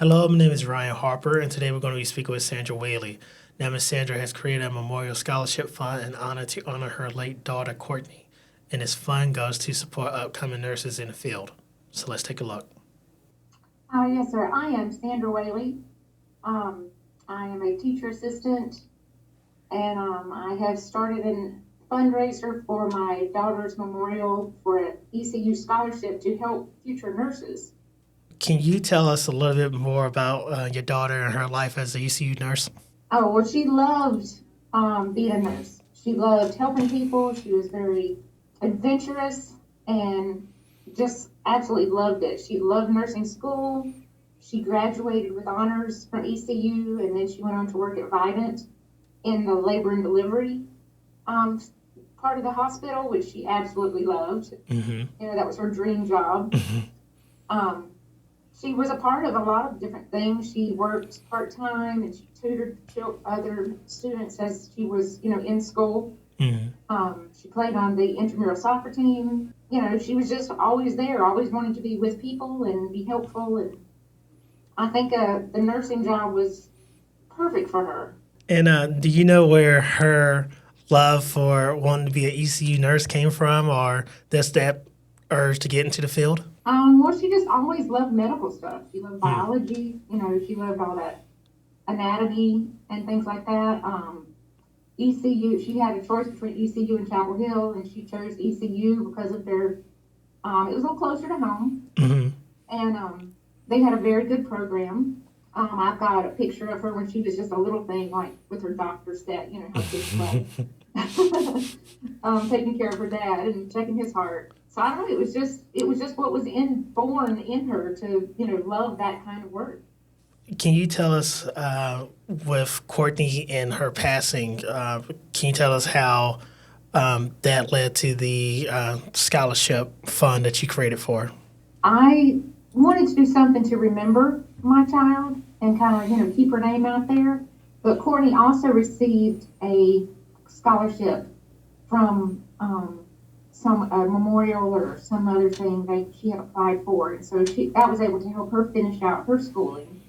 Hello, my name is Ryan Harper, and today we're going to be speaking with Sandra Whaley. Now, Ms. Sandra has created a memorial scholarship fund in honor to honor her late daughter, Courtney, and this fund goes to support upcoming nurses in the field. So let's take a look. Yes, sir. I am Sandra Whaley. I am a teacher assistant, and I have started a fundraiser for my daughter's memorial for an ECU scholarship to help future nurses. Can you tell us a little bit more about your daughter and her life as a ECU nurse? Oh, well, she loved being a nurse. She loved helping people. She was very adventurous and just absolutely loved it. She loved nursing school. She graduated with honors from ECU, and then she went on to work at Vidant in the labor and delivery part of the hospital, which she absolutely loved. Mm-hmm. You know, that was her dream job. Mm-hmm. She was a part of a lot of different things. She worked part-time and she tutored other students as she was, in school. Mm-hmm. She played on the intramural soccer team. She was just always there, always wanting to be with people and be helpful. And I think the nursing job was perfect for her. And do you know where her love for wanting to be an ECU nurse came from, or just that urge to get into the field? Well, she just always loved medical stuff. She loved biology. She loved all that anatomy and things like that. ECU, she had a choice between ECU and Chapel Hill, and she chose ECU because of their, it was a little closer to home. Mm-hmm. And they had a very good program. I've got a picture of her when she was just a little thing, like with her doctor's set, how kids play. Taking care of her dad and checking his heart. So I don't know, it was just what was born in her to, love that kind of work. Can you tell us, with Courtney and her passing, can you tell us how that led to the scholarship fund that you created for her? I wanted to do something to remember my child and kind of, keep her name out there. But Courtney also received a scholarship from some memorial or some other thing that she had applied for. And so that was able to help her finish out her schooling.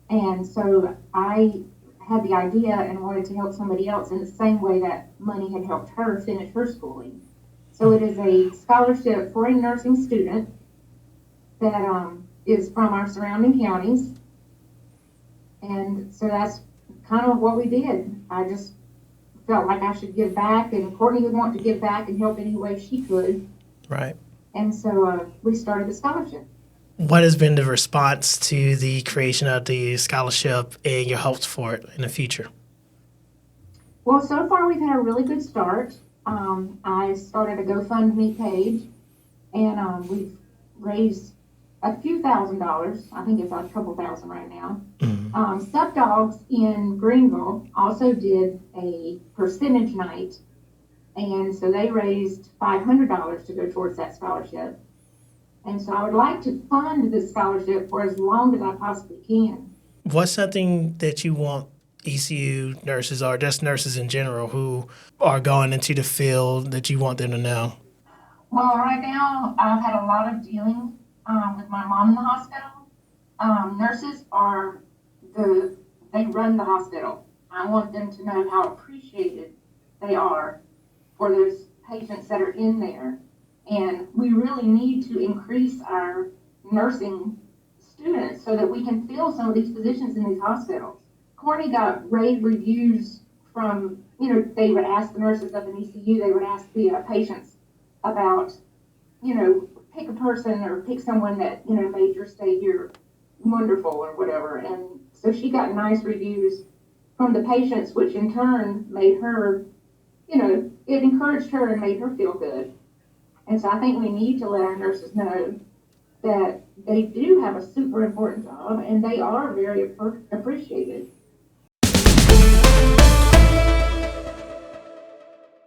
And so I had the idea and wanted to help somebody else in the same way that money had helped her finish her schooling. So it is a scholarship for a nursing student that is from our surrounding counties. And so that's kind of what we did. I just felt like I should give back, and Courtney would want to give back and help any way she could. Right. And so we started the scholarship. What has been the response to the creation of the scholarship and your hopes for it in the future? Well, so far we've had a really good start. I started a GoFundMe page, and we've raised a few $1,000s. I think it's like a couple thousand right now. Mm-hmm. Sub Dogs in Greenville also did a percentage night, and so they raised $500 to go towards that scholarship. And so I would like to fund this scholarship for as long as I possibly can. What's something that you want ECU nurses or just nurses in general who are going into the field that you want them to know? Well, right now I've had a lot of dealing with my mom in the hospital. Nurses they run the hospital. I want them to know how appreciated they are for those patients that are in there. And we really need to increase our nursing students so that we can fill some of these positions in these hospitals. Courtney got rave reviews from, they would ask the nurses up in ECU, they would ask the patients about, pick a person or pick someone that, made your stay here wonderful or whatever. And so she got nice reviews from the patients, which in turn made her, it encouraged her and made her feel good. And so I think we need to let our nurses know that they do have a super important job and they are very appreciated.